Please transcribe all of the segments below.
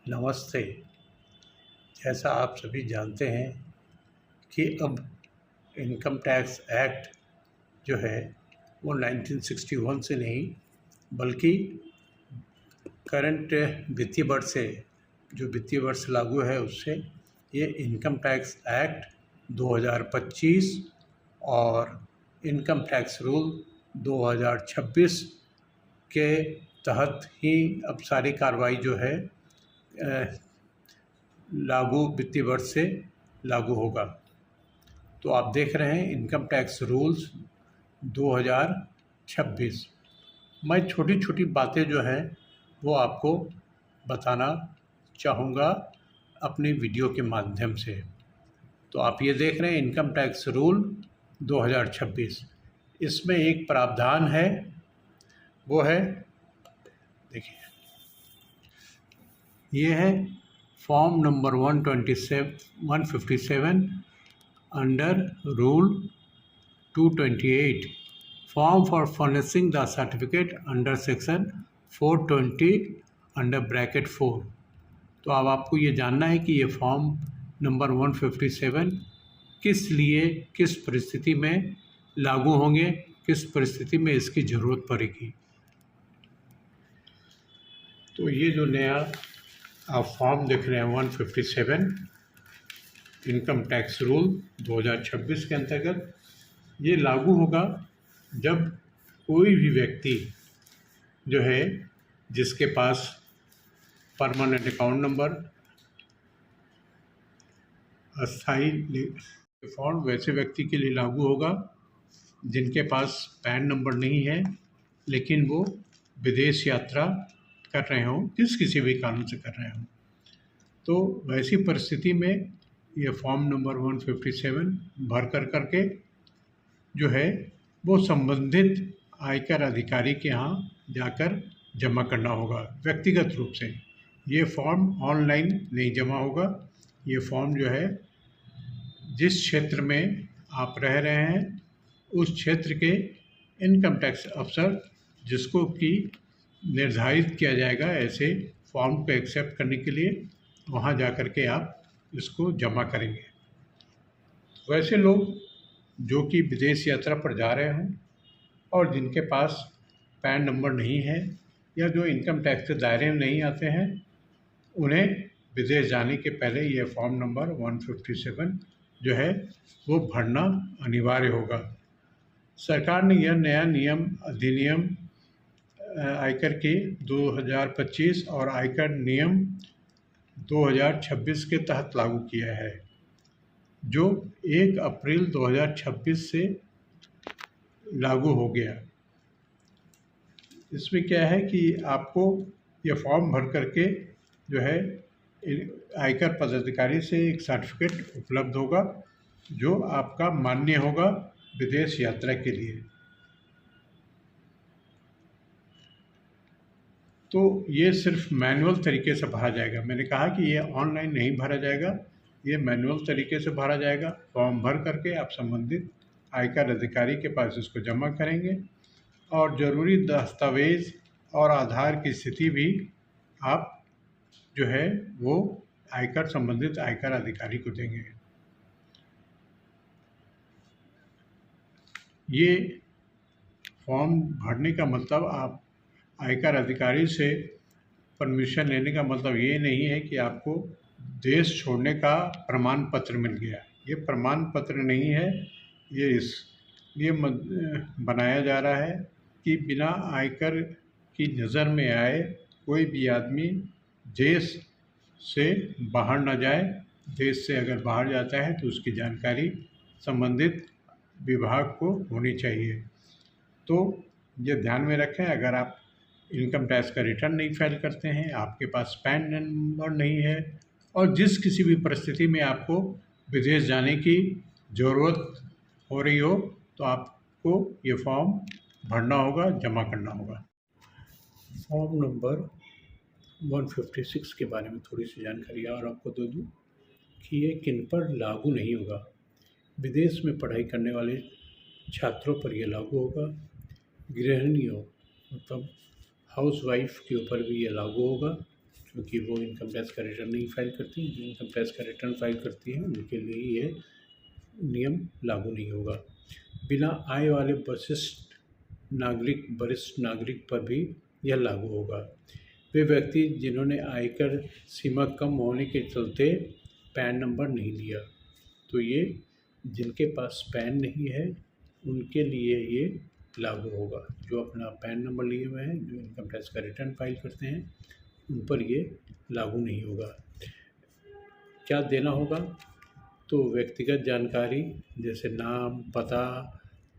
नमस्ते। जैसा आप सभी जानते हैं कि अब इनकम टैक्स एक्ट जो है वो 1961 से नहीं बल्कि करंट वित्तीय वर्ष से, जो वित्तीय वर्ष लागू है उससे ये इनकम टैक्स एक्ट 2025 और इनकम टैक्स रूल 2026 के तहत ही अब सारी कार्रवाई जो है लागू वित्तीय वर्ष से लागू होगा। तो आप देख रहे हैं इनकम टैक्स रूल्स 2026। मैं छोटी छोटी बातें जो हैं वो आपको बताना चाहूँगा अपनी वीडियो के माध्यम से। तो आप ये देख रहे हैं इनकम टैक्स रूल 2026। इसमें एक प्रावधान है, वो है, देखिए ये है form number 157 under rule 228 form for furnishing the certificate under section 420 under bracket 4। तो अब आपको ये जानना है कि ये फॉर्म नंबर 157 किस लिए, किस परिस्थिति में लागू होंगे, किस परिस्थिति में इसकी ज़रूरत पड़ेगी। तो ये जो नया आप फॉर्म देख रहे हैं 157 इनकम टैक्स रूल 2026 के अंतर्गत ये लागू होगा जब कोई भी व्यक्ति जो है जिसके पास परमानेंट अकाउंट नंबर, अस्थाई फॉर्म वैसे व्यक्ति के लिए लागू होगा जिनके पास पैन नंबर नहीं है लेकिन वो विदेश यात्रा कर रहे हों, किसी भी कारण से कर रहे हों। तो वैसी परिस्थिति में ये फॉर्म नंबर 157 भर करके जो है वो संबंधित आयकर अधिकारी के यहाँ जाकर जमा करना होगा व्यक्तिगत रूप से। ये फॉर्म ऑनलाइन नहीं जमा होगा। ये फॉर्म जो है जिस क्षेत्र में आप रह रहे हैं उस क्षेत्र के इनकम टैक्स अफसर जिसको कि निर्धारित किया जाएगा ऐसे फॉर्म को एक्सेप्ट करने के लिए, वहाँ जा कर के आप इसको जमा करेंगे। वैसे लोग जो कि विदेश यात्रा पर जा रहे हों और जिनके पास पैन नंबर नहीं है या जो इनकम टैक्स के दायरे में नहीं आते हैं, उन्हें विदेश जाने के पहले ये फॉर्म नंबर 157 जो है वो भरना अनिवार्य होगा। सरकार ने यह नया अधिनियम आयकर के 2025 और आयकर नियम 2026 के तहत लागू किया है, जो 1 अप्रैल 2026 से लागू हो गया। इसमें क्या है कि आपको ये फॉर्म भर करके जो है आयकर पदाधिकारी से एक सर्टिफिकेट उपलब्ध होगा जो आपका मान्य होगा विदेश यात्रा के लिए। तो ये सिर्फ मैनुअल तरीके से भरा जाएगा। मैंने कहा कि ये ऑनलाइन नहीं भरा जाएगा, ये मैनुअल तरीके से भरा जाएगा। फॉर्म भर करके आप संबंधित आयकर अधिकारी के पास इसको जमा करेंगे और ज़रूरी दस्तावेज़ और आधार की स्थिति भी आप जो है वो संबंधित आयकर अधिकारी को देंगे। ये फॉर्म भरने का मतलब आप आयकर अधिकारी से परमिशन लेने का मतलब ये नहीं है कि आपको देश छोड़ने का प्रमाण पत्र मिल गया। ये प्रमाण पत्र नहीं है, ये इसलिए बनाया जा रहा है कि बिना आयकर की नज़र में आए कोई भी आदमी देश से बाहर ना जाए। देश से अगर बाहर जाता है तो उसकी जानकारी संबंधित विभाग को होनी चाहिए। तो ये ध्यान में रखें, अगर आप इनकम टैक्स का रिटर्न नहीं फाइल करते हैं, आपके पास पैन नंबर नहीं है और जिस किसी भी परिस्थिति में आपको विदेश जाने की ज़रूरत हो रही हो, तो आपको ये फॉर्म भरना होगा, जमा करना होगा। फॉर्म नंबर 156 के बारे में थोड़ी सी जानकारी और आपको दे दूँ कि ये किन पर लागू नहीं होगा। विदेश में पढ़ाई करने वाले छात्रों पर यह लागू होगा, गृहिणियों मतलब हाउसवाइफ के ऊपर भी ये लागू होगा क्योंकि वो इनकम टैक्स का रिटर्न नहीं फाइल करती। जो इनकम टैक्स का रिटर्न फाइल करती हैं उनके लिए ये नियम लागू नहीं होगा। बिना आय वाले वरिष्ठ नागरिक पर भी यह लागू होगा। वे व्यक्ति जिन्होंने आयकर सीमा कम होने के चलते पैन नंबर नहीं लिया, तो ये जिनके पास पैन नहीं है उनके लिए ये लागू होगा। जो अपना पैन नंबर लिए हुए हैं, जो इनकम टैक्स का रिटर्न फाइल करते हैं, उन पर ये लागू नहीं होगा। क्या देना होगा? तो व्यक्तिगत जानकारी जैसे नाम, पता,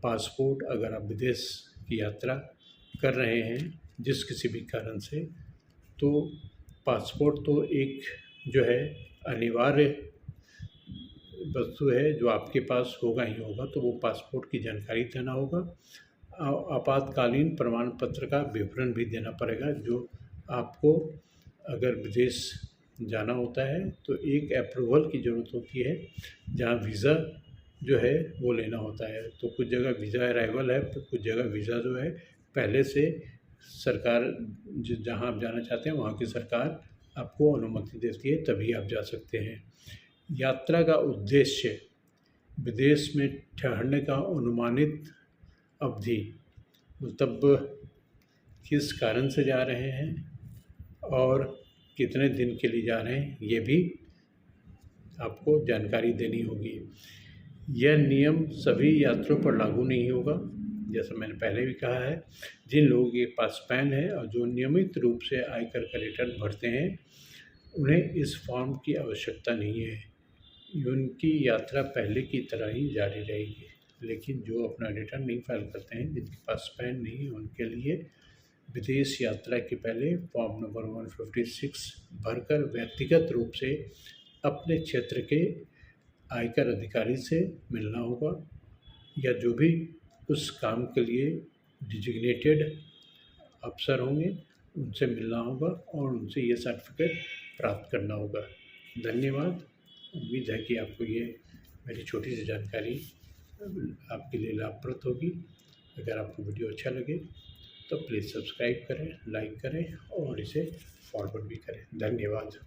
पासपोर्ट, अगर आप विदेश की यात्रा कर रहे हैं जिस किसी भी कारण से, तो पासपोर्ट तो एक जो है अनिवार्य वस्तु है जो आपके पास होगा ही होगा, तो वो पासपोर्ट की जानकारी देना होगा। आपातकालीन प्रमाण पत्र का विवरण भी देना पड़ेगा। जो आपको अगर विदेश जाना होता है तो एक अप्रूवल की ज़रूरत होती है, जहाँ वीज़ा जो है वो लेना होता है। तो कुछ जगह वीज़ा अराइवल है, तो कुछ जगह वीज़ा जो है पहले से सरकार जहाँ आप जाना चाहते हैं वहाँ की सरकार आपको अनुमति देती है, तभी आप जा सकते हैं। यात्रा का उद्देश्य विदेश में ठहरने का अनुमानित अवधि, मतलब किस कारण से जा रहे हैं और कितने दिन के लिए जा रहे हैं, ये भी आपको जानकारी देनी होगी। यह नियम सभी यात्रियों पर लागू नहीं होगा। जैसा मैंने पहले भी कहा है, जिन लोगों के पास पैन है और जो नियमित रूप से आयकर का रिटर्न भरते हैं, उन्हें इस फॉर्म की आवश्यकता नहीं है। उनकी यात्रा पहले की तरह ही जारी रहेगी। लेकिन जो अपना रिटर्न नहीं फाइल करते हैं, जिनके पास पैन नहीं है, उनके लिए विदेश यात्रा के पहले फॉर्म नंबर 156 भरकर व्यक्तिगत रूप से अपने क्षेत्र के आयकर अधिकारी से मिलना होगा, या जो भी उस काम के लिए डिजिग्नेटेड अफसर होंगे उनसे मिलना होगा और उनसे ये सर्टिफिकेट प्राप्त करना होगा। धन्यवाद। उम्मीद है कि आपको ये मेरी छोटी सी जानकारी आपके लिए लाभप्रद होगी। अगर आपको वीडियो अच्छा लगे तो प्लीज़ सब्सक्राइब करें, लाइक करें और इसे फॉरवर्ड भी करें। धन्यवाद।